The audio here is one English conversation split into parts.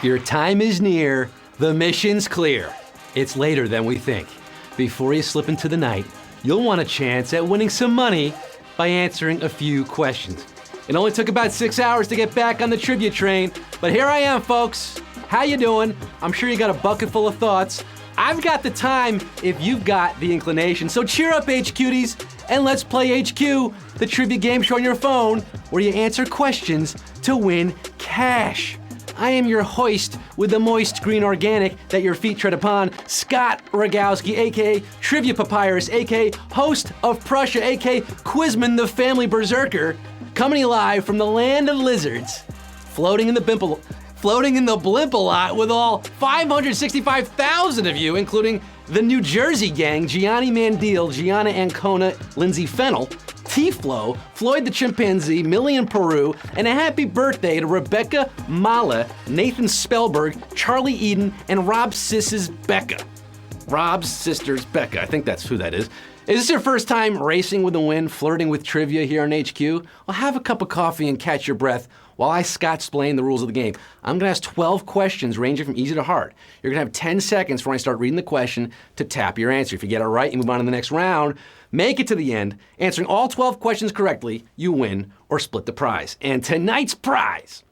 Your time is near. The mission's clear. It's later than we think. Before you slip into the night, you'll want a chance at winning some money by answering a few questions. It only took about 6 hours to get back on the trivia train, but here I am, folks. How you doing? I'm sure you got a bucket full of thoughts. I've got the time if you've got the inclination. So cheer up, HQties, and let's play HQ, the trivia game show on your phone, where you answer questions to win cash. I am your hoist with the moist green organic that your feet tread upon, Scott Rogowski, aka Trivia Papyrus, aka host of Prussia, aka Quizman the Family Berserker, coming live from the land of lizards, floating in the blimp-a-lot with all 565,000 of you, including the New Jersey gang, Gianni Mandil, Gianna Ancona, Lindsay Fennel, T-Flo, Floyd the Chimpanzee, Millie in Peru, and a happy birthday to Rebecca Mala, Nathan Spellberg, Charlie Eden, and Rob's sisters Becca. Rob's sisters Becca, I think that's who that is. Is this your first time racing with the wind, flirting with trivia here on HQ? Well, have a cup of coffee and catch your breath while I Scott-splain the rules of the game. I'm gonna ask 12 questions ranging from easy to hard. You're gonna have 10 seconds when I start reading the question to tap your answer. If you get it right, you move on to the next round. Make it to the end. Answering all 12 questions correctly, you win or split the prize. And tonight's prize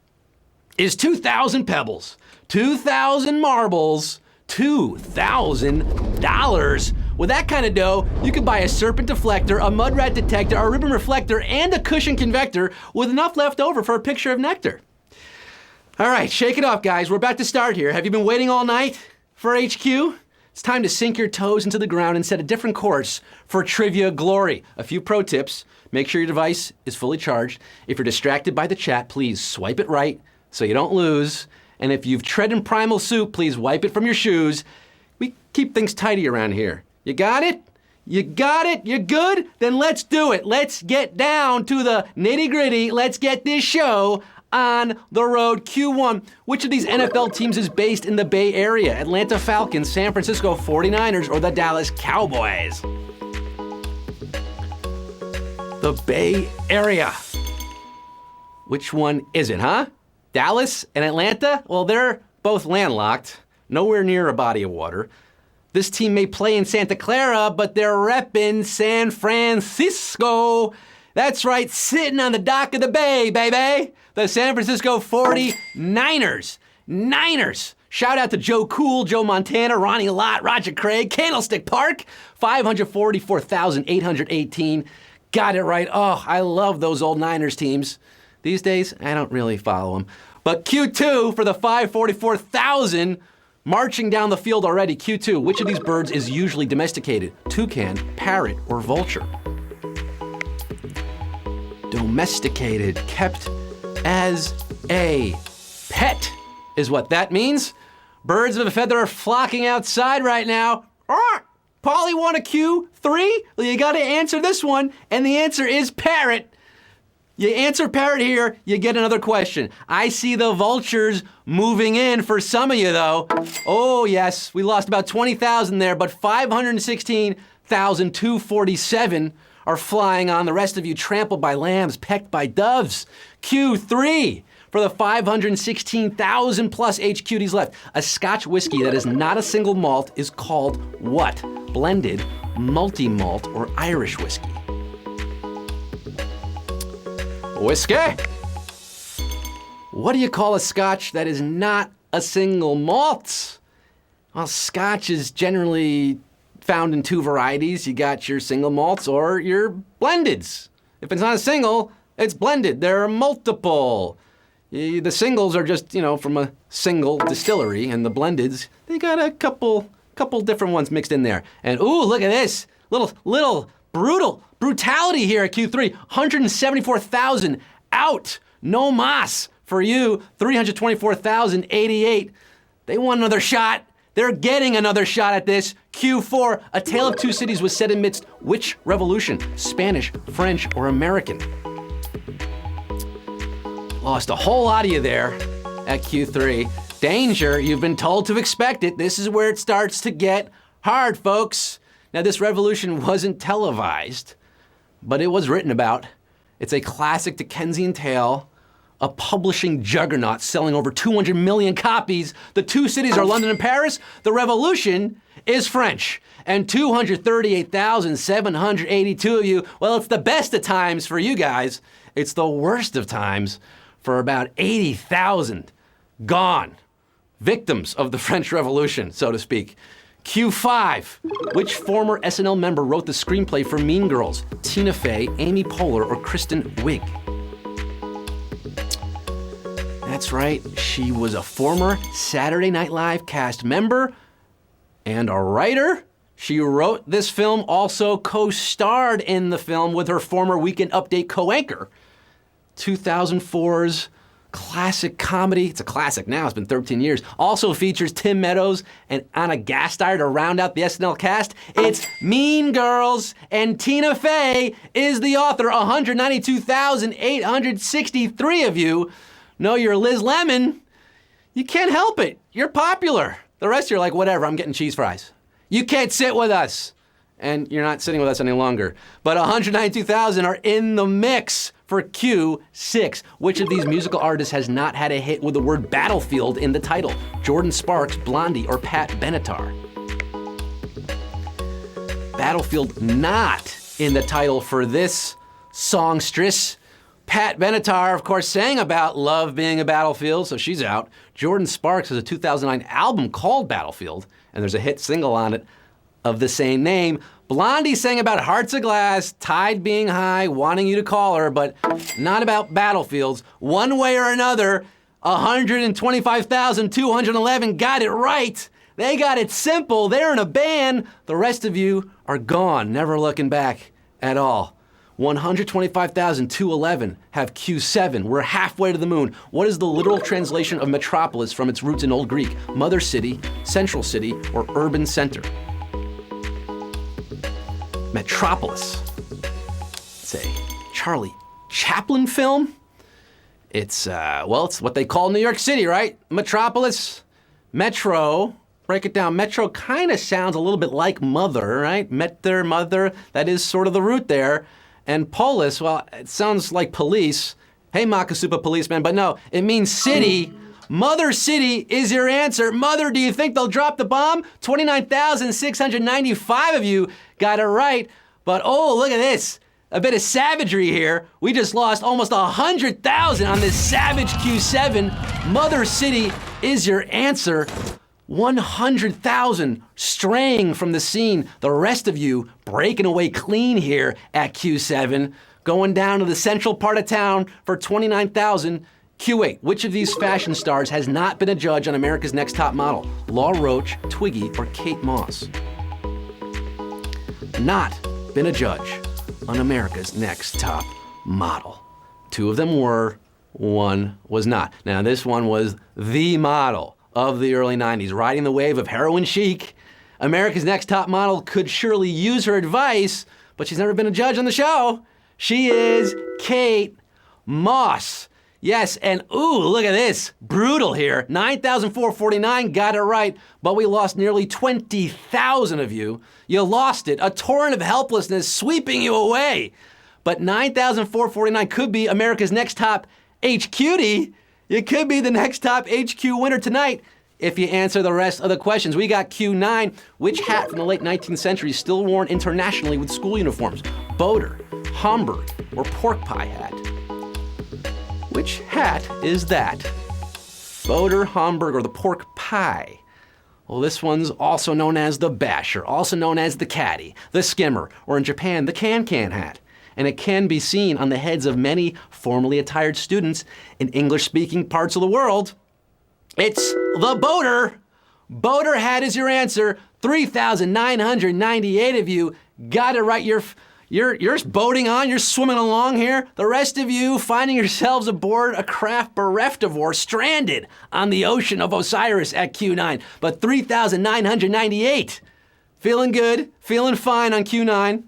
is 2,000 pebbles, 2,000 marbles, $2,000. With that kind of dough, you could buy a serpent deflector, a mud rat detector, a ribbon reflector, and a cushion convector with enough left over for a picture of nectar. All right, shake it off, guys. We're about to start here. Have you been waiting all night for HQ? It's time to sink your toes into the ground and set a different course for trivia glory. A few pro tips. Make sure your device is fully charged. If you're distracted by the chat, please swipe it right so you don't lose. And if you've tread primal soup, please wipe it from your shoes. We keep things tidy around here. You got it? You got it? You're good? Then let's do it. Let's get down to the nitty-gritty. Let's get this show on the road. Q1. Which of these NFL teams is based in the Bay Area? Atlanta Falcons, San Francisco 49ers, or the Dallas Cowboys? The Bay Area. Which one is it, huh? Dallas and Atlanta? Well, they're both landlocked, nowhere near a body of water. This team may play in Santa Clara, but they're repping San Francisco. That's right, sitting on the dock of the bay, baby. The San Francisco 49ers. Niners. Shout out to Joe Cool, Joe Montana, Ronnie Lott, Roger Craig, Candlestick Park, 544,818. Got it right. Oh, I love those old Niners teams. These days, I don't really follow them. But Q2 for the 544,000 marching down the field already. Q2, which of these birds is usually domesticated? Toucan, parrot, or vulture? Domesticated, kept as a pet is what that means. Birds of a feather are flocking outside right now. Polly want a Q3? Well, you gotta answer this one, and the answer is parrot. You answer parrot here, you get another question. I see the vultures moving in for some of you, though. Oh, yes, we lost about 20,000 there, but 516,247 are flying on. The rest of you trampled by lambs, pecked by doves. Q3 for the 516,000 plus HQTs left. A Scotch whiskey that is not a single malt is called what? Blended, multi-malt, or Irish whiskey? Whiskey? What do you call a Scotch that is not a single malt? Well, Scotch is generally found in two varieties. You got your single malts or your blendeds. If it's not a single, it's blended. There are multiple. The singles are just, from a single distillery, and the blendeds, they got a couple different ones mixed in there. And ooh, look at this. Little brutality here at Q3. 174,000 out. No mas for you. 324,088. They want another shot. They're getting another shot at this. Q4, A Tale of Two Cities was set amidst which revolution? Spanish, French, or American? Lost a whole lot of you there at Q3. Danger, you've been told to expect it. This is where it starts to get hard, folks. Now, this revolution wasn't televised, but it was written about. It's a classic Dickensian tale a publishing juggernaut selling over 200 million copies. The two cities are London and Paris. The revolution is French. And 238,782 of you, well, it's the best of times for you guys. It's the worst of times for about 80,000 gone. Victims of the French Revolution, so to speak. Q5. Which former SNL member wrote the screenplay for Mean Girls? Tina Fey, Amy Poehler, or Kristen Wiig? That's right, she was a former Saturday Night Live cast member and a writer. She wrote this film, also co-starred in the film with her former Weekend Update co-anchor. 2004's classic comedy. It's a classic now, it's been 13 years. Also features Tim Meadows and Anna Gasteyer to round out the SNL cast. It's Mean Girls, and Tina Fey is the author. 192,863 of you know you're Liz Lemon. You can't help it. You're popular. The rest of you are like, whatever, I'm getting cheese fries. You can't sit with us. And you're not sitting with us any longer. But 192,000 are in the mix for Q6. Which of these musical artists has not had a hit with the word battlefield in the title? Jordin Sparks, Blondie, or Pat Benatar? Battlefield not in the title for this songstress. Pat Benatar, of course, sang about love being a battlefield, so she's out. Jordin Sparks has a 2009 album called Battlefield, and there's a hit single on it of the same name. Blondie sang about hearts of glass, tide being high, wanting you to call her, but not about battlefields. One way or another, 125,211 got it right. They got it simple. They're in a band. The rest of you are gone, never looking back at all. 125,211 have Q7. We're halfway to the moon. What is the literal translation of Metropolis from its roots in Old Greek? Mother city, central city, or urban center? Metropolis. It's a Charlie Chaplin film. It's what they call New York City, right? Metropolis, Metro. Break it down. Metro kind of sounds a little bit like mother, right? Metter, mother. That is sort of the root there. And polis, well, it sounds like police. Hey, Makasupa policeman, but no, it means city. Mother City is your answer. Mother, do you think they'll drop the bomb? 29,695 of you got it right. But oh, look at this. A bit of savagery here. We just lost almost 100,000 on this savage Q7. Mother City is your answer. 100,000 straying from the scene. The rest of you breaking away clean here at Q7. Going down to the central part of town for 29,000. Q8, which of these fashion stars has not been a judge on America's Next Top Model? Law Roach, Twiggy, or Kate Moss? Not been a judge on America's Next Top Model. Two of them were, one was not. Now this one was the model of the early 90s, riding the wave of heroin chic. America's Next Top Model could surely use her advice, but she's never been a judge on the show. She is Kate Moss. Yes, and ooh, look at this. Brutal here. 9,449 got it right, but we lost nearly 20,000 of you. You lost it. A torrent of helplessness sweeping you away. But 9,449 could be America's Next Top HQty. You could be the Next Top HQ winner tonight if you answer the rest of the questions. We got Q9. Which hat from the late 19th century is still worn internationally with school uniforms? Boater, Homburg, or pork pie hat? Which hat is that? Boater, Homburg, or the pork pie? Well, this one's also known as the basher, also known as the caddy, the skimmer, or in Japan, the can-can hat. And it can be seen on the heads of many formally attired students in English-speaking parts of the world. It's the boater. Boater hat is your answer. 3,998 of you got it right. You're boating on, you're swimming along here. The rest of you finding yourselves aboard a craft bereft of war, stranded on the ocean of Osiris at Q9. But 3,998. Feeling good, feeling fine on Q9.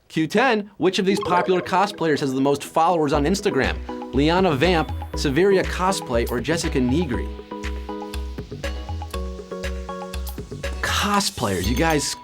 Q10, which of these popular cosplayers has the most followers on Instagram? Liana Vamp, Severia Cosplay, or Jessica Negri? Cosplayers, you guys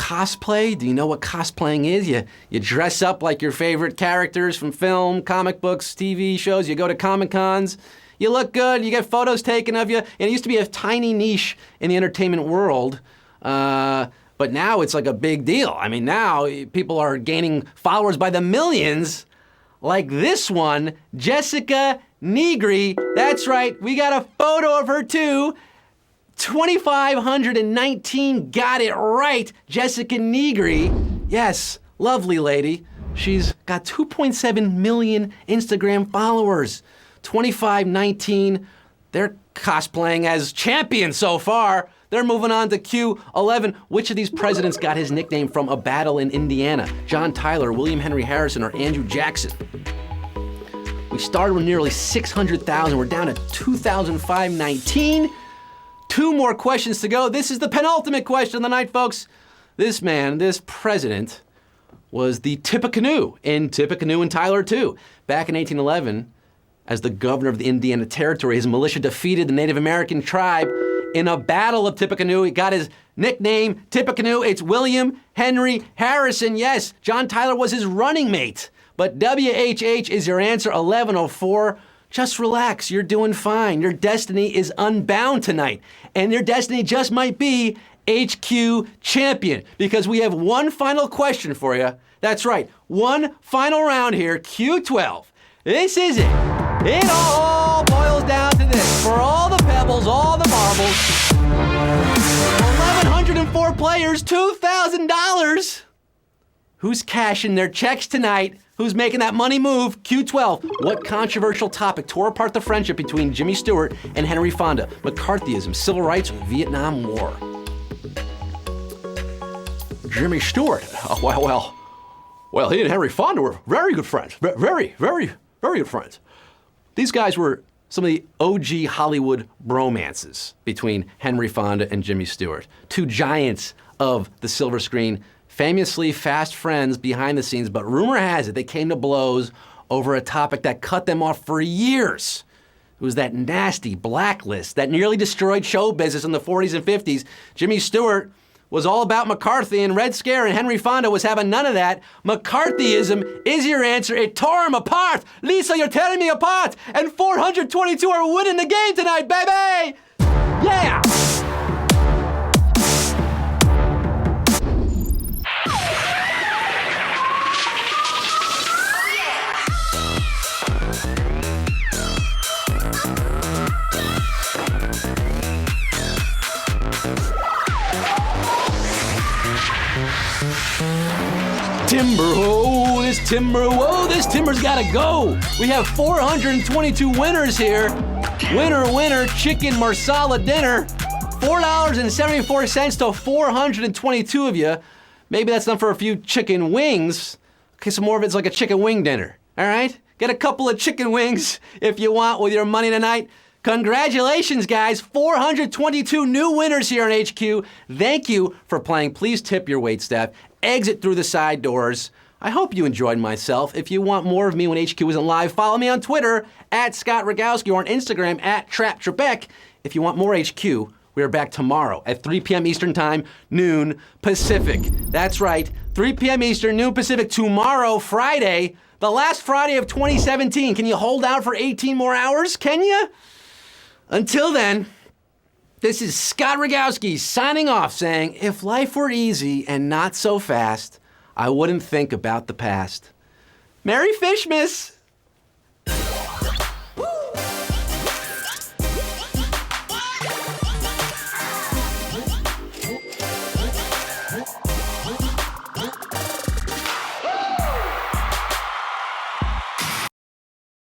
cosplay? Do you know what cosplaying is? You dress up like your favorite characters from film, comic books, TV shows. You go to Comic Cons. You look good. You get photos taken of you. And it used to be a tiny niche in the entertainment world. But now it's like a big deal. I mean, now people are gaining followers by the millions, like this one, Jessica Negri. That's right, we got a photo of her too. 2,519 got it right. Jessica Negri. Yes, lovely lady. She's got 2.7 million Instagram followers. 2,519, they're cosplaying as champions so far. They're moving on to Q11. Which of these presidents got his nickname from a battle in Indiana? John Tyler, William Henry Harrison, or Andrew Jackson? We started with nearly 600,000. We're down to 2,519. 2 more questions to go. This is the penultimate question of the night, folks. This man, this president, was the Tippecanoe in Tippecanoe and Tyler 2. Back in 1811, as the governor of the Indiana Territory, his militia defeated the Native American tribe in a battle of Tippecanoe. He got his nickname, Tippecanoe. It's William Henry Harrison. Yes, John Tyler was his running mate. But WHH is your answer, 1104. Just relax, you're doing fine. Your destiny is unbound tonight. And your destiny just might be HQ champion, because we have one final question for you. That's right, one final round here, Q12. This is it. It all boils down to this. For all the pebbles, all the marbles, 1,104 players, $2,000. Who's cashing their checks tonight? Who's making that money move? Q12. What controversial topic tore apart the friendship between Jimmy Stewart and Henry Fonda? McCarthyism, civil rights, or the Vietnam War? Jimmy Stewart. Oh, well, he and Henry Fonda were very good friends. Very good friends. These guys were some of the OG Hollywood bromances between Henry Fonda and Jimmy Stewart. 2 giants of the silver screen, famously fast friends behind the scenes, but rumor has it they came to blows over a topic that cut them off for years. It was that nasty blacklist that nearly destroyed show business in the 40s and 50s. Jimmy Stewart was all about McCarthy and Red Scare, and Henry Fonda was having none of that. McCarthyism is your answer. It tore him apart. Lisa, you're tearing me apart. And 422 are winning the game tonight, baby! Yeah! Timber, oh, this timber's gotta go. We have 422 winners here. Winner, chicken marsala dinner. $4.74 to 422 of you. Maybe that's enough for a few chicken wings. Okay, so more of it's like a chicken wing dinner, all right? Get a couple of chicken wings if you want with your money tonight. Congratulations, guys. 422 new winners here on HQ. Thank you for playing. Please tip your waitstaff. Exit through the side doors. I hope you enjoyed myself. If you want more of me when HQ isn't live, follow me on Twitter @Scott Rogowski or on Instagram @TrapTrebeck. If you want more HQ, we are back tomorrow at 3 p.m. Eastern Time, noon Pacific. That's right, 3 p.m. Eastern, noon Pacific, tomorrow, Friday, the last Friday of 2017. Can you hold out for 18 more hours? Can you? Until then, this is Scott Rogowski signing off saying, if life were easy and not so fast, I wouldn't think about the past. Merry Fishmas!